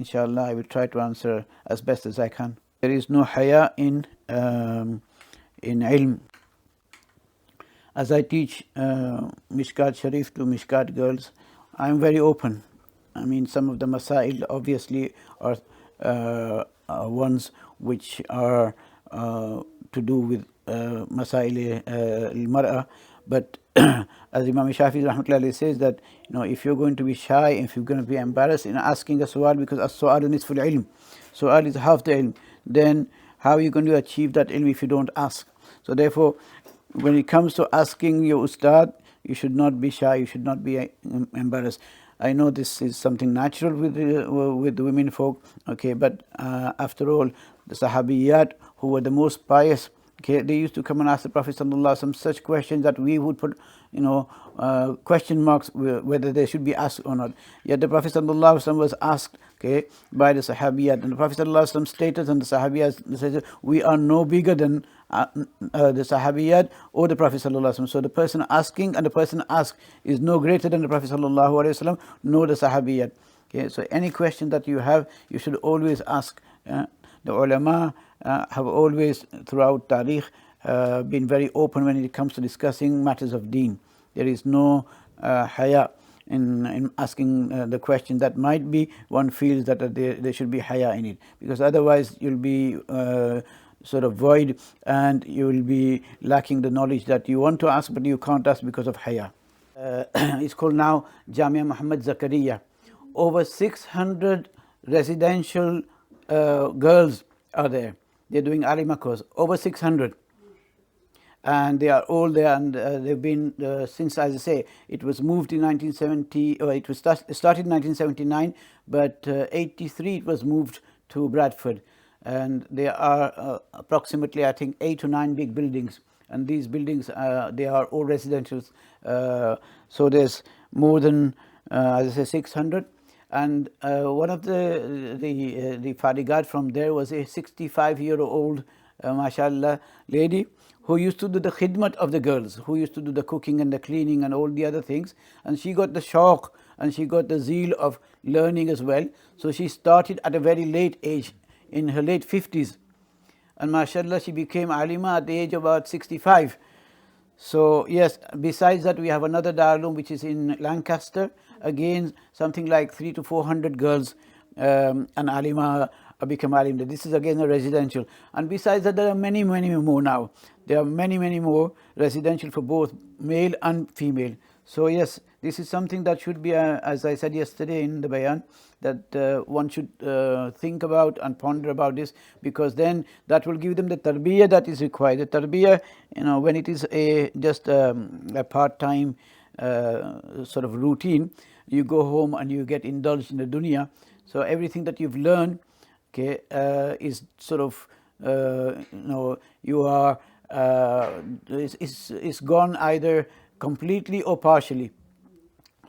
Inshallah, I will try to answer as best as I can. There is no haya in ilm. As I teach Mishkat Sharif to Mishkat girls, I am very open. I mean, some of the masail obviously are ones which are to do with masail al-mar'a, but as Imam Shafi rahmatullahi says that, if you're going to be shy, if you're going to be embarrassed in asking a su'al, because as-su'al nisful ilm, su'al is half the ilm, then how are you going to achieve that ilm if you don't ask? So therefore, when it comes to asking your ustad, you should not be shy, you should not be embarrassed. I know this is something natural with the women folk, okay, but after all, the Sahabiyat, who were the most pious, okay, they used to come and ask the Prophet ﷺ such questions that we would put, question marks whether they should be asked or not. Yet the Prophet ﷺ was asked, okay, by the Sahabiyat, and the Prophet ﷺ stated, and the Sahabiyat said, we are no bigger than the Sahabiyat or the Prophet ﷺ. So the person asking and the person asked is no greater than the Prophet ﷺ nor the Sahabiyat. Okay, so any question that you have, you should always ask. The ulama have always throughout tarikh been very open when it comes to discussing matters of deen. There is no haya in asking the question that might be one feels that there should be haya in it, because otherwise you'll be sort of void and you will be lacking the knowledge that you want to ask but you can't ask because of haya. It's called now Jamia Muhammad Zakaria. Over 600 residential girls are there. They're doing alima course, over 600, and they are all there, and they've been since, as I say, it was moved in 1970, or it was started in 1979, but 83 it was moved to Bradford, and there are approximately, I think, 8 to 9 big buildings, and these buildings they are all residentials. So there's more than, as I say, 600. And one of the farigat from there was a 65-year-old, mashallah, lady who used to do the khidmat of the girls, who used to do the cooking and the cleaning and all the other things. And she got the shauq and she got the zeal of learning as well. So she started at a very late age, in her late 50s. And mashallah, she became alima at the age of about 65. So yes, besides that, we have another Darul Uloom which is in Lancaster. Again, something like 300 to 400 girls and alima become alim. This is again a residential. And besides that, there are many, many more now. There are many, many more residential for both male and female. So yes, this is something that should be, as I said yesterday in the Bayyan, that one should think about and ponder about this, because then that will give them the tarbiyah that is required. The tarbiyah, when it is just a part-time sort of routine, you go home and you get indulged in the dunya. So everything that you've learned, okay, is sort of, you are, is gone either completely or partially.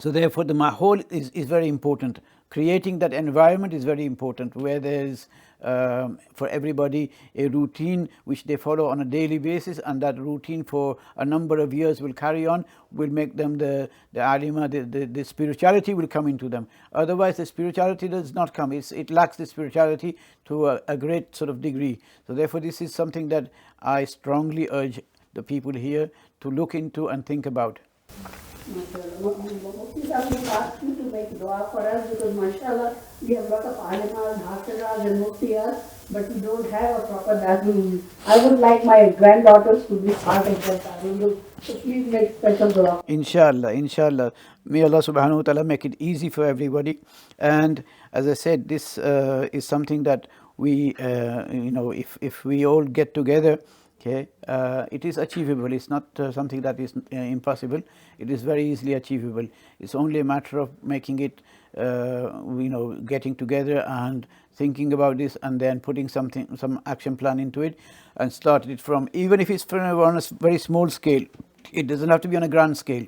So therefore the mahol is very important. Creating that environment is very important, where there is for everybody a routine which they follow on a daily basis, and that routine for a number of years will carry on, will make them the alima, the spirituality will come into them. Otherwise the spirituality does not come. It lacks the spirituality to a great sort of degree. So therefore this is something that I strongly urge the people here to look into and think about. Mufti Sahib has asked you to make dua for us, because mashallah we have a lot of alimas, hafizas and muftiyas, but we don't have a proper Darul. I would like my granddaughters to be part of that Darul. So please make special dua. Inshallah. May Allah subhanahu wa ta'ala make it easy for everybody. And as I said, this is something that we, if we all get together, okay, it is achievable. It's not something that is impossible. It is very easily achievable. It's only a matter of making it, getting together and thinking about this, and then putting some action plan into it, and start it from, even if it's on a very small scale. It doesn't have to be on a grand scale.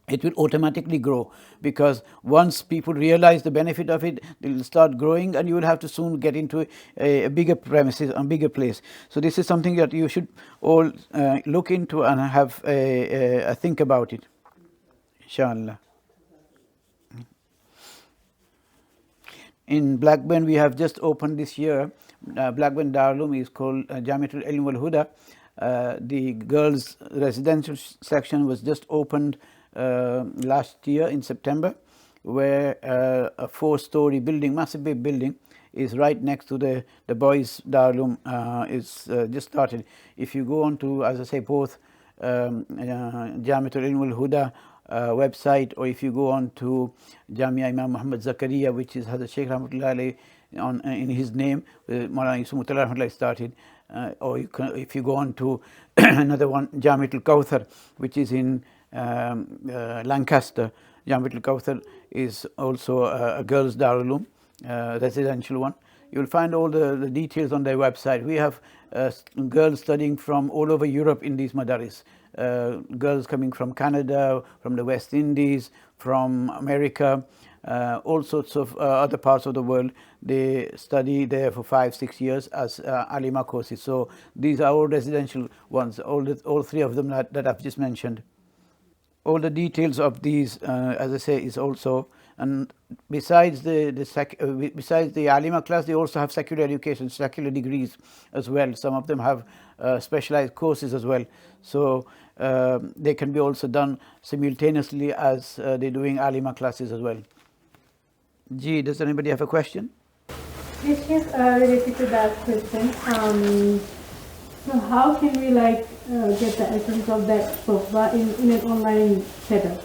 It will automatically grow, because once people realize the benefit of it, they'll start growing, and you will have to soon get into a bigger premises, a bigger place. So this is something that you should all look into and have a think about it, inshallah. In Blackburn, we have just opened this year. Blackburn Darul Uloom is called Jamiatul Ilm wal Huda. The girls' residential section was just opened last year in September, where a 4-story building, massive big building, is right next to the boys' Darul Uloom. Is just started. If you go on to, as I say, both Jamiatul Ilm wal Huda website, or if you go on to Jamia Imam Muhammad Zakaria, which is Hazrat Sheikh Rahmatullah on in his name, Maulana Yusuf Muttallah Rahmatullah started, or if you go on to another one, Jamiatul Kawthar, which is in Lancaster. Jamiatul Kawthar is also a girls' Darul Uloom, residential one. You will find all the details on their website. We have girls studying from all over Europe in these madaris. Girls coming from Canada, from the West Indies, from America, all sorts of other parts of the world. They study there for 5-6 years as alima courses. So these are all residential ones, all 3 of them that I've just mentioned. All the details of these, as I say, is also, and besides besides the alima class, they also have secular education, secular degrees as well. Some of them have specialized courses as well. So they can be also done simultaneously as they're doing alima classes as well. Gee, does anybody have a question? Yes, yes, related to that question. So how can we get the essence of that software in an online setup?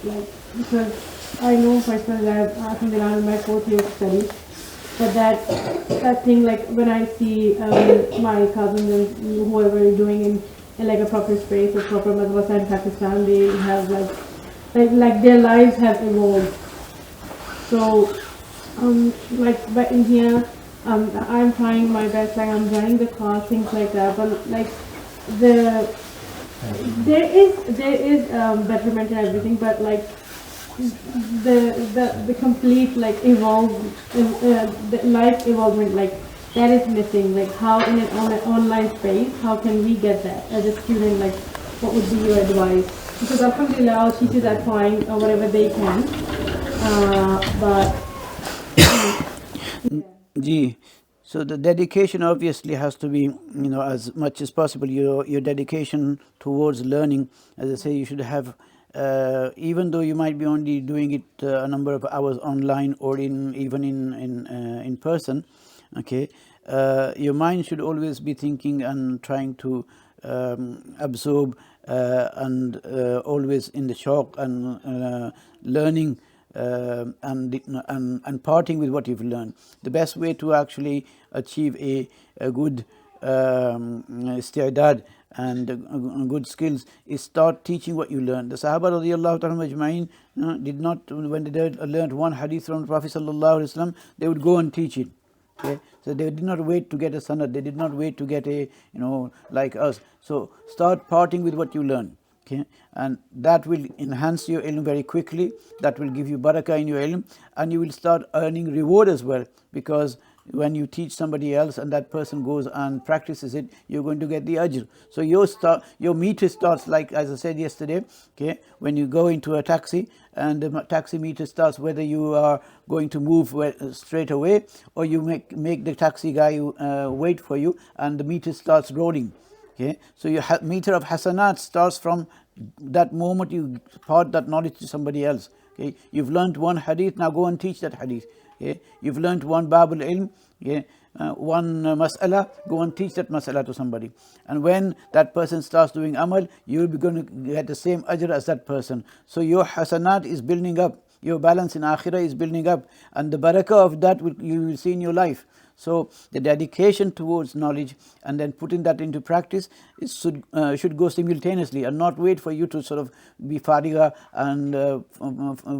Because I know personally that I'm in my 4th year of study, but that thing, when I see my cousins and whoever is doing in a proper space, a proper madrasa in Pakistan, they have like their lives have evolved. So but in here, I'm trying my best, I'm joining the class, things like that, but there is betterment and everything, but the complete the life involvement, that is missing. How in an online space, how can we get that as a student? What would be your advice? Because alhamdulillah, our teachers are trying whatever they can, but Gee, so the dedication obviously has to be, as much as possible. Your dedication towards learning, as I say, you should have, even though you might be only doing it a number of hours online or even in person. Okay, your mind should always be thinking and trying to absorb and always in the shock and learning. And parting with what you've learned. The best way to actually achieve a good isti'dad and good skills is start teaching what you learn. The Sahaba radiallahu ta'ala ajma'in did not, when they learned one hadith from the Prophet sallallahu alaihi wasallam, they would go and teach it. Okay? So they did not wait to get a sanad, they did not wait to get a, like us. So start parting with what you learn. Okay, and that will enhance your ilm very quickly. That will give you barakah in your ilm, and you will start earning reward as well, because when you teach somebody else and that person goes and practices it, you're going to get the ajr. So your meter starts, like as I said yesterday. Okay, when you go into a taxi and the taxi meter starts, whether you are going to move straight away or you make the taxi guy wait for you, and the meter starts rolling. Okay, so your meter of hasanat starts from that moment you impart that knowledge to somebody else. Okay, you've learned one hadith, now go and teach that hadith. Okay, you've learned one babul ilm, one mas'ala, go and teach that mas'ala to somebody. And when that person starts doing amal, you'll be going to get the same ajr as that person. So your hasanat is building up, your balance in akhirah is building up, and the barakah of that you will see in your life. So the dedication towards knowledge and then putting that into practice should go simultaneously, and not wait for you to sort of be fariga and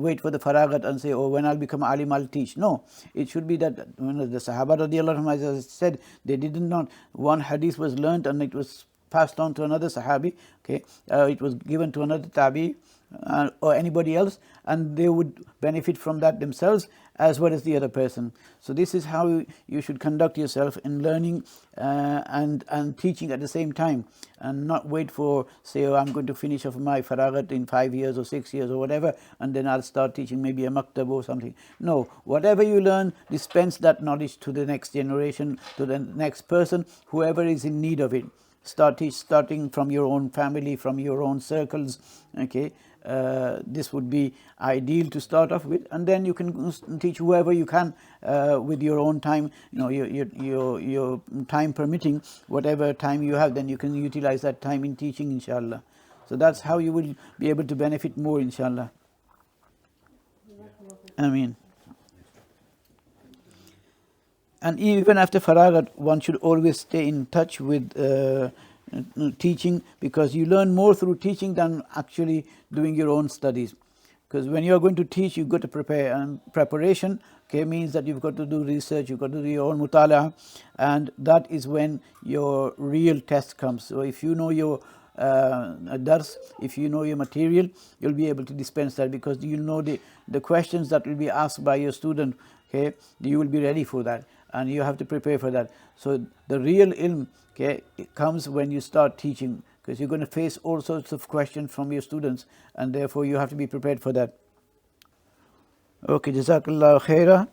wait for the faragat and say, oh, when I'll become alim I'll teach. No, it should be that when the Sahaba radiallahu anhum, as I said, they did not, one hadith was learnt and it was passed on to another Sahabi. Okay, it was given to another Tabi or anybody else, and they would benefit from that themselves, as well as the other person. So this is how you should conduct yourself in learning and teaching at the same time, and not wait for, say, oh, I'm going to finish off my faragat in 5 years or 6 years or whatever, and then I'll start teaching maybe a maktab or something. No, whatever you learn, dispense that knowledge to the next generation, to the next person, whoever is in need of it. Starting from your own family, from your own circles, okay. This would be ideal to start off with, and then you can teach whoever you can with your own time, your time permitting, whatever time you have, then you can utilize that time in teaching, inshallah. So that's how you will be able to benefit more, inshallah. Ameen. And even after faragat, one should always stay in touch with teaching, because you learn more through teaching than actually doing your own studies. Because when you are going to teach, you've got to prepare, and preparation, okay, means that you've got to do research, you've got to do your own mutala, and that is when your real test comes. So if you know your dars, if you know your material, you'll be able to dispense that, because you know the questions that will be asked by your student, okay, you will be ready for that, and you have to prepare for that. So the real ilm, okay, it comes when you start teaching, because you're going to face all sorts of questions from your students, and therefore you have to be prepared for that. Okay, Jazakallah khaira.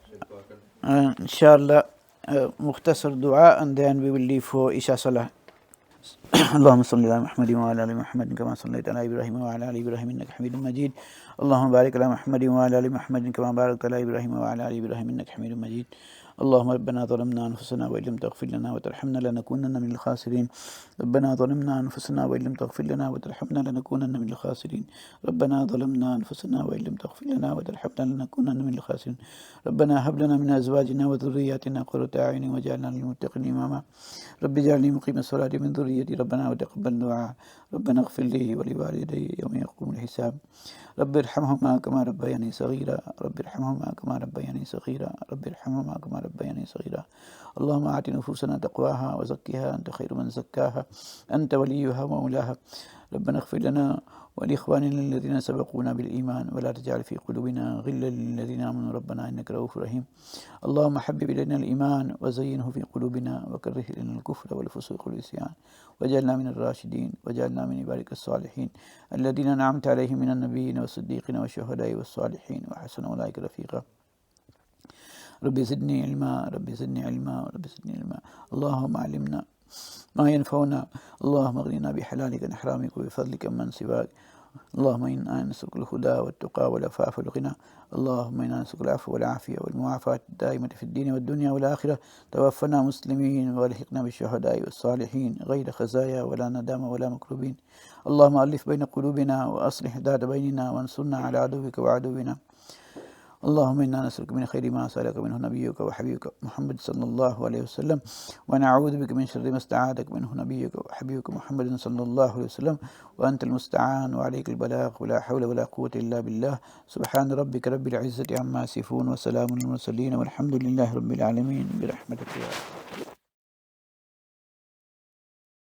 Inshallah, mukhtasar dua, and then we will leave for Isha Salah. اللهم صل على محمد وعلى ال محمد كما صليت على ابراهيم وعلى ال ابراهيم انك حميد مجيد. اللهم بارك على محمد وعلى ال محمد كما باركت على ابراهيم وعلى ال ابراهيم انك حميد مجيد. اللهم ربنا ظلمنا انفسنا وان لم تغفر لنا وترحمنا لنكونن من الخاسرين. ربنا ظلمنا انفسنا وان لم تغفر لنا وترحمنا لنكونن من الخاسرين. ربنا ظلمنا انفسنا وان لم تغفر لنا وترحمنا لنكونن من الخاسرين. ربنا هب لنا من ازواجنا وذرياتنا قرة اعين واجعلنا للمتقين اماما. رب اجعلني مقيم الصلاة من ذريتي ربنا وتقبل دعاء. ربنا اغفر لي ولوالدي يوم يقوم الحساب. رب ارحمهما كما ربياني صغيرا. رب ارحمهما كما ربياني صغيرا. رب ارحمهما كما ربياني صغيرا. اللهم آت نفوسنا تقواها وزكها أنت خير من زكاها أنت وليها ومولاها. ربنا اغفر لنا ولإخواننا الذين سبقونا بالإيمان ولا تجعل في قلوبنا غلا للذين آمنوا ربنا إنك رؤوف رحيم. اللهم حبب إلينا الإيمان وزينه في قلوبنا وكره إلينا الكفر والفسوق والعصيان واجعلنا من الراشدين واجعلنا من عبادك الصالحين الذين أنعمت عليهم من النبيين والصديقين والشهداء والصالحين وحسن أولئك رفيقا. رب زدني علما رب زدني علما رب زدني علما. اللهم علمنا ما ينفعنا. اللهم اغننا بحلالك عن حرامك وبفضلك من سواك. اللهم إنا نسألك الهدى والتقى والعفاف والغنى. اللهم إنا نسألك العفو والعافية والمعافاة الدائمة في الدين والدنيا والآخرة. توفنا مسلمين والحقنا بالشهداء والصالحين غير خزايا ولا ندامة ولا مكروبين. اللهم ألف بين قلوبنا وأصلح ذات بيننا وانصرنا على عدوك وعدونا. اللهم إنا نسألك من خير ما سألك منه نبيك وحبيبك محمد صلى الله عليه وسلم ونعوذ بك من شر ما استعاذك منه نبيك وحبيبك محمد صلى الله عليه وسلم وأنت المستعان وعليك البلاغ ولا حول ولا قوة إلا بالله. سبحان ربك رب العزة عما يصفون وسلام على المرسلين والحمد لله رب العالمين برحمتك يا رب.